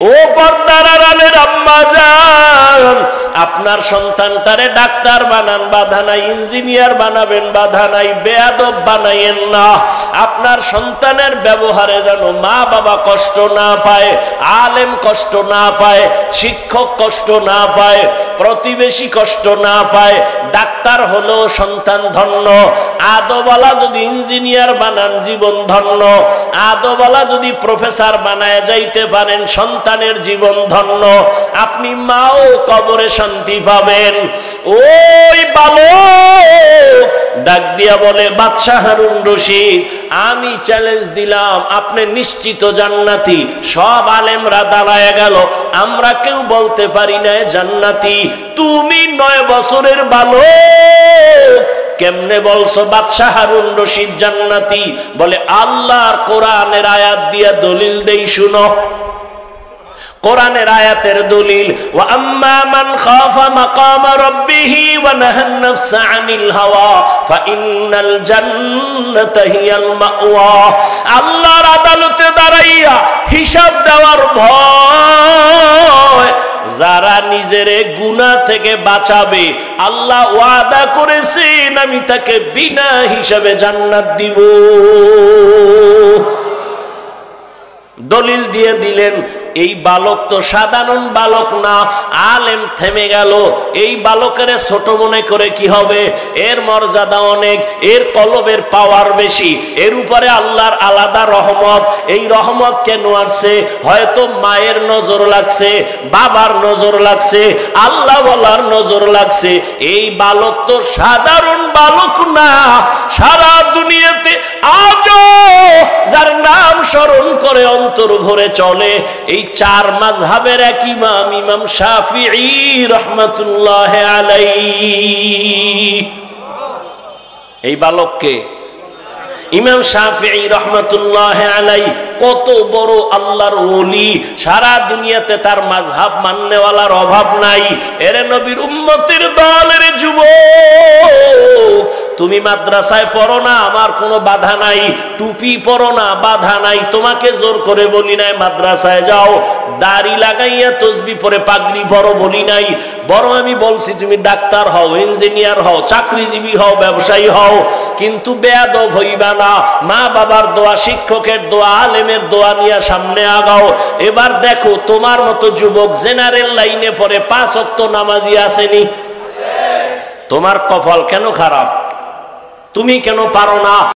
ও পর্দার আড়ালের আম্মা জান, আপনার সন্তানটারে ডাক্তার বানান, বাধা নাই। ইঞ্জিনিয়ার বানাবেন, বাধা নাই। বেয়াদব বানাইয়েন না। আপনার সন্তানের ব্যবহারে যেন মা বাবা কষ্ট না পায়, আলেম কষ্ট না পায়, শিক্ষক কষ্ট না পায়, প্রতিবেশী কষ্ট না পায়। ডাক্তার হলেও সন্তান ধন্য। আদওয়ালা যদি ইঞ্জিনিয়ার বানান, জীবন ধন্য। আদওয়ালা যদি প্রফেসর বানায় যাইতে পারেন, সন্তানের জীবন ধন্য। আপনি মাও কবরে শান্তি পাবেন। ওই বালক ডাক দিয়া বলে, বাদশাহ হারুন রশিদ, আমি চ্যালেঞ্জ দিলাম, আপনি নিশ্চিত জান্নাতি। সব আলেমরা দাঁড়ায় গেল, আমরা কেউ বলতে পারি না জান্নাতি। তুমি 9 বছরের বালক, কেমনে বলছো বাদশাহ হারুন রশিদ জান্নাতি? বলে, আল্লাহর কোরআনের আয়াত দিয়া দলিল দেই, শুনো। কোরআনের আয়াতের দলিল, ওয়া আম্মা মান খাফা মাকাম রাব্বিহি ওয়া নাহান নাফসা আনিল হাওয়া ফাইন্নাল জান্নাতা হিয়াল মাওয়া। আল্লাহর আদালতে দাঁড়াইয়া হিসাব দেওয়ার ভয় যারা নিজের গুনাহ থেকে বাঁচাবে, আল্লাহ ওয়াদা করেছেন আমি তাকে বিনা হিসাবে জান্নাত দিব। দলিল দিয়ে দিলেন। এই বালক তো সাধারণ বালক না, আলেম। থেমে গেল। এই বালকের ছোট মনে করে কি হবে? এর মর্যাদা অনেক, এর কলবের পাওয়ার বেশি, এর উপরে আল্লাহর আলাদা রহমত। এই রহমত কেন আসছে? হয়তো মায়ের নজর লাগছে, বাবার নজর লাগছে, আল্লাহ ওয়ালার নজর লাগছে। এই বালক তো সাধারণ বালক না। সারা দুনিয়াতে আজও যার নাম স্মরণ করে অন্তর ভরে চলে, এই 4 মাযহাবের এক ইমাম, ইমাম শাফিঈ রাহমাতুল্লাহ আলাইহি। এই বালককে ইমাম শাফিঈ রাহমাতুল্লাহ আলাইহি কত বড় আল্লাহর ওলি। সারা দুনিয়াতে তার মাযহাব মাননেওয়ালার অভাব নাই। এরে নবীর উম্মতের দলের যুবক, তুমি মাদ্রাসায় পড়ো না, আমার কোনো বাধা নাই। টুপি পরো না, বাধা নাই। তোমাকে জোর করে বলি নাই মাদ্রাসায় যাও। দাড়ি লাগাইয়া তসবিহ পরে পাগড়ি পরো বলি নাই। বরং আমি বলছি তুমি ডাক্তার হও, ইঞ্জিনিয়ার হও, চাকরিজীবী হও, ব্যবসায়ী হও, কিন্তু বেয়াদব হইবা না। মা বাবার দোয়া, শিক্ষকের দোয়া, আলেমের দোয়া নিয়ে সামনে আগাও। এবার দেখো তোমার মতো যুবক জেনারেল লাইনে পড়ে 5 ওয়াক্ত নামাজি আসেনি? তোমার কপাল কেন খারাপ? তুমি কেন পারো না?